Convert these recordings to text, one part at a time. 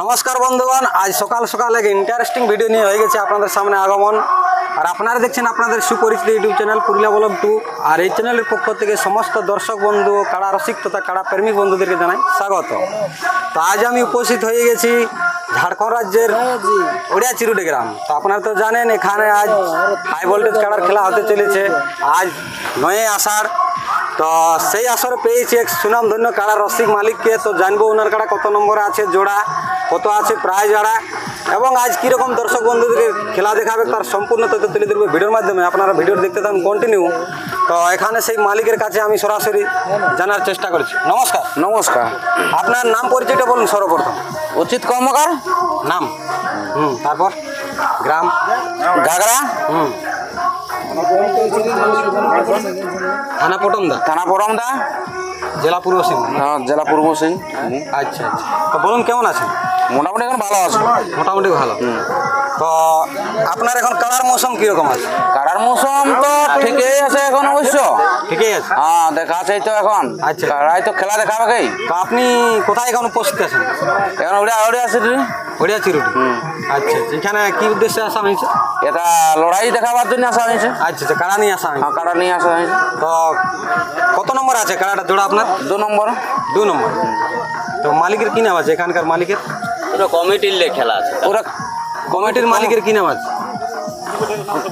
নমস্কার বন্ধুগণ, আজ সকাল সকাল এক ইন্টারেস্টিং ভিডিও নিয়ে হয়ে গেছে আপনাদের সামনে আগমন। আর আপনারা দেখছেন আপনাদের সুপরিচিত ইউটিউব চ্যানেল পুরুলিয়া ব্লগ 2। আর এই চ্যানেলের পক্ষ থেকে সমস্ত দর্শক বন্ধু, কাড়া রসিক তথা কাড়া প্রেমিক বন্ধুদেরকে জানাই স্বাগত। তো আজ আমি উপস্থিত হয়ে গেছি ঝাড়খণ্ড রাজ্যের ওড়িয়াচিরুডি গ্রাম। তো আপনারা তো জানেন এখানে আজ হাই ভোল্টেজ কাড়ার খেলা হতে চলেছে। আজ 9 আষাঢ়। তো সেই আসরে পেয়েছি এক সুনামধন্য কাড়া রসিক মালিককে। তো জানবো ওনার কাড়া কত নম্বরে আছে জোড়া, কত আছে প্রায় জোড়া, এবং আজ কীরকম দর্শক বন্ধুদেরকে খেলা দেখাবে তার সম্পূর্ণ তথ্য তুলে ধরবে ভিডিওর মাধ্যমে। আপনারা ভিডিও দেখতে থাকুন কন্টিনিউ। তো এখানে সেই মালিকের কাছে আমি সরাসরি জানার চেষ্টা করছি। নমস্কার। নমস্কার। আপনার নাম পরিচয়টা বলুন সর্বপ্রথম। অচিত কর্মকার। নাম? তারপর গ্রাম? ঘাগড়া। থানা পটমদা? থানা পরমদা, জেলা পূর্ব সিংভূম। হ্যাঁ, জেলা পূর্ব সিং। আচ্ছা আচ্ছা। তো বলুন কেমন আছেন? মোটামুটি এখন ভালো আছে। মোটামুটি ভালো। তো আপনার এখন কাড়ার মৌসুম কীরকম আছে? কাড়ার মৌসুম তো ঠিকই আছে এখন, অবশ্য ঠিকই আছে। হ্যাঁ, দেখা আছে তো এখন। আচ্ছা। কাড়াই তো খেলা দেখাবে কি। তো আপনি কোথায় এখন উপস্থিত আছেন? এখন ওড়িয়া আছে। ওড়িয়াচিরুডি। আচ্ছা আচ্ছা। এখানে কি উদ্দেশ্যে আসা হয়েছে? এটা লড়াই দেখাবার জন্য আসা হয়েছে। আচ্ছা আচ্ছা, কাড়া নিয়ে আসা হয়েছে। হ্যাঁ, কাড়া নিয়ে আসা হয়েছে। তো কত নম্বর আছে কাড়াটা জোড়া আপনার? 2 নম্বর। 2 নম্বর। তো মালিকের কি নাম আছে এখানকার মালিকের? পুরো কমিটির খেলা আছে। ওরা কমিটির মালিকের কি নাম আছে?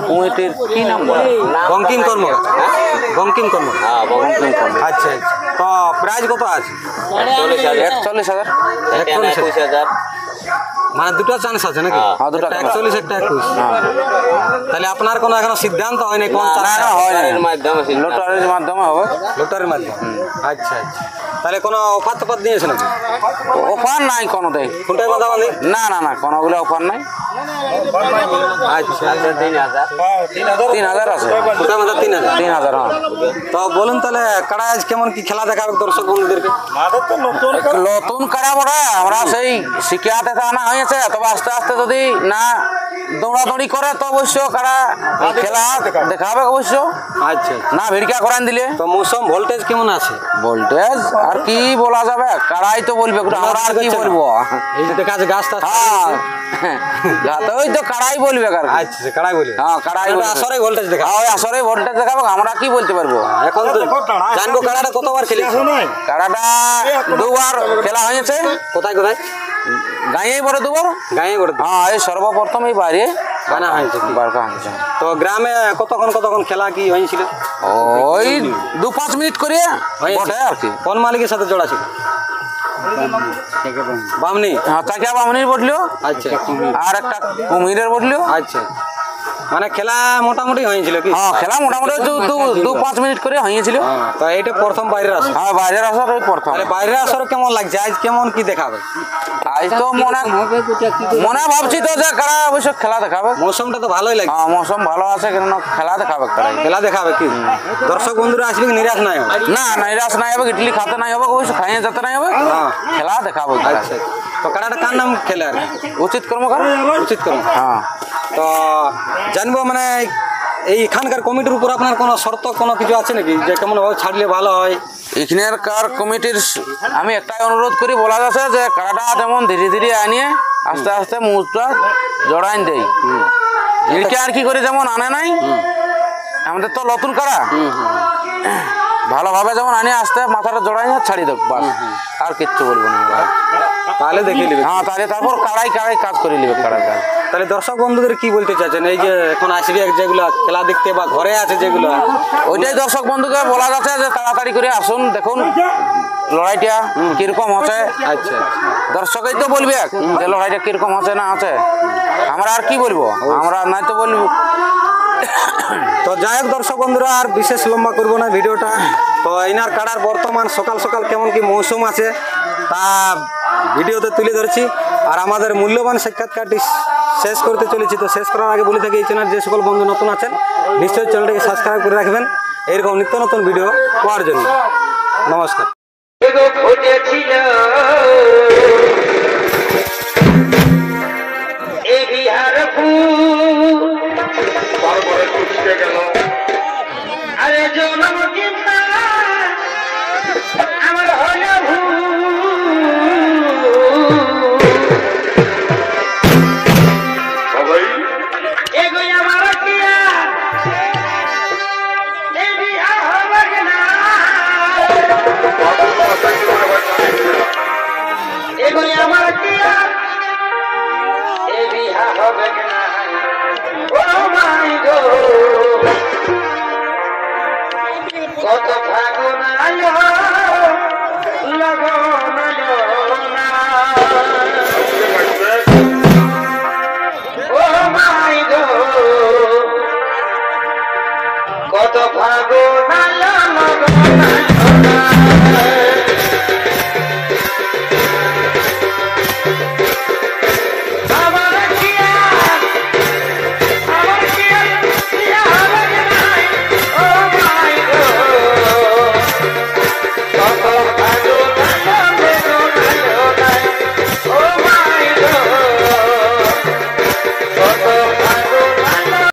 কমিটির কি নাম বলে? বঙ্কিম কর্মকার। বঙ্কিম কর্মকার। হ্যাঁ, বঙ্কিম কর্মকার। আচ্ছা আচ্ছা। তো প্রাইজ কত আছে? 41,000। 41,000। মানে দুটো চান্স আছে নাকি? হ্যাঁ, দুটো একটা 41, একটা 21। তাহলে আপনার কোনো এখনো সিদ্ধান্ত হয়নি কোন চান্স? লটারির মাধ্যমে লটারির মাধ্যমে হবে। লটারির মাধ্যমে। আচ্ছা আচ্ছা। তাহলে কোনো অফার টফার দিয়েছে নাকি? অফার নাই কোনোটাই। কোনটাই কথা বলি? না না না, কোনোগুলো অফার নাই। আচ্ছা। 3,000 আছে। কোথায় মাথা 3,000? 3,000। হ্যাঁ। তো বলুন তাহলে কাড়া আজ কেমন কি খেলা দেখাবে দর্শক বন্ধুদেরকে? নতুন কাড়া বটে, আমরা সেই শিখিয়াতে আনা হয়েছে। তবে আস্তে আস্তে যদি না দৌড়াদৌড়ি করে তো অবশ্য কাড়া খেলা দেখাবে অবশ্য। আচ্ছা। না ভিড়কা করান দিলে। তো মৌসুম ভোল্টেজ কেমন আছে? ভোল্টেজ আর কি বলা যাবে, কাড়াই তো বলবে, আমরা আর কি বলবো। এই যে দেখা আছে গাছ টাছ। হ্যাঁ, ওই তো কাড়াই বলবে। আচ্ছা, কাড়াই বলি। হ্যাঁ, কাড়াই আসরে ভোল্টেজ দেখা। ওই আসরে ভোল্টেজ দেখাবে, আমরা কি বলতে পারবো। এখন তো জানবো কাড়াটা কতবার খেলেছে? কাড়াটা 2 বার খেলা হয়েছে। কোথায় কোথায়? গাঁয়েই বড় 2 বার। গাঁয়ে করে। হ্যাঁ, এই সর্বপ্রথম এই বাইরে গানা হয়েছে। বারকা হয়েছে। তো গ্রামে কতক্ষণ খেলা কি হয়েছিল? ওই 2-5 মিনিট করে বটে আর কি। কোন মালিকের সাথে জোড়া ছিল? বামনি। হ্যাঁ, চাকিয়া বামনির বটলিও। আচ্ছা। আর একটা কুমিরের বটলিও। আচ্ছা। মানে খেলা মোটামুটি হয়েছিল কি? হ্যাঁ, খেলা মোটামুটি 2-5 মিনিট করে হয়েছিল। তো এইটা প্রথম বাইরের আসর। হ্যাঁ, বাইরের আসর ওই প্রথম। তাহলে বাইরের আসরে কেমন লাগছে আজ? কেমন কি দেখাবে? আজ তো মনে ভাবছি তো যে কারা অবশ্য খেলা দেখাবে। মৌসুমটা তো ভালোই লাগছে। হ্যাঁ, মৌসুম ভালো আছে, কেন খেলা দেখাবে। খেলা দেখাবে কি? দর্শক বন্ধুরা আসবে, নিরাশ নাই হবে? না, নিরাশ নাই হবে। ইডলি খাতে নাই হবে, অবশ্য খাইয়ে যেতে নাই হবে। হ্যাঁ, খেলা দেখাবো। আচ্ছা। তো কাড়াটা কার নাম খেলে আর? উচিত কর্মকার। উচিত কর্ম। হ্যাঁ। তো জানবো মানে এইখানকার কমিটির উপর আপনার কোনো শর্ত কোনো কিছু আছে নাকি, যে কেমনভাবে ছাড়লে ভালো হয়? এখানকার কমিটির আমি একটাই অনুরোধ করি, বলা যাচ্ছে যে কাড়াটা যেমন ধীরে ধীরে আনিয়ে আস্তে আস্তে মুজটা জড়াইন দেয়। এদিকে আর কি করে যেমন আনে নাই, আমাদের তো নতুন কাড়া ভালোভাবে যেমন আনে আস্তে মাথাটা জড়াই ছাড়ি দেব, বাস আর কিচ্ছু বলবো না। তাহলে দেখে নেবে। হ্যাঁ, তাহলে তারপর কাড়াই কাজ করে নেবে কাড়ার কাজ। তাহলে দর্শক বন্ধুদের কি বলতে চাচ্ছেন, এই যে এখন আসবে যেগুলো খেলা দেখতে বা ঘরে আছে যেগুলো, ওইটাই দর্শক বন্ধুকে বলা যাচ্ছে যে তাড়াতাড়ি করে আসুন, দেখুন লড়াইটা কিরকম হচ্ছে। আচ্ছা। দর্শকই তো বলবে যে লড়াইটা কিরকম হচ্ছে না আছে, আমরা আর কি বলবো, আমরা নাই তো বলবো। তো যাই হোক দর্শক বন্ধুরা, আর বিশেষ লম্বা করবো না ভিডিওটা। তো এনার কাড়ার বর্তমান সকাল সকাল কেমন কি মৌসুম আছে তা ভিডিওতে তুলে ধরছি। আর আমাদের মূল্যবান সাক্ষাৎকারটি শেষ করতে চলেছি। তো শেষ করার আগে বলে থাকি, এই চ্যানেল যে সকল বন্ধু নতুন আছেন নিশ্চয়ই চ্যানেলটাকে সাবস্ক্রাইব করে রাখবেন এরকম নিত্য নতুন ভিডিও পাওয়ার জন্য। নমস্কার। এই বিহার ফুল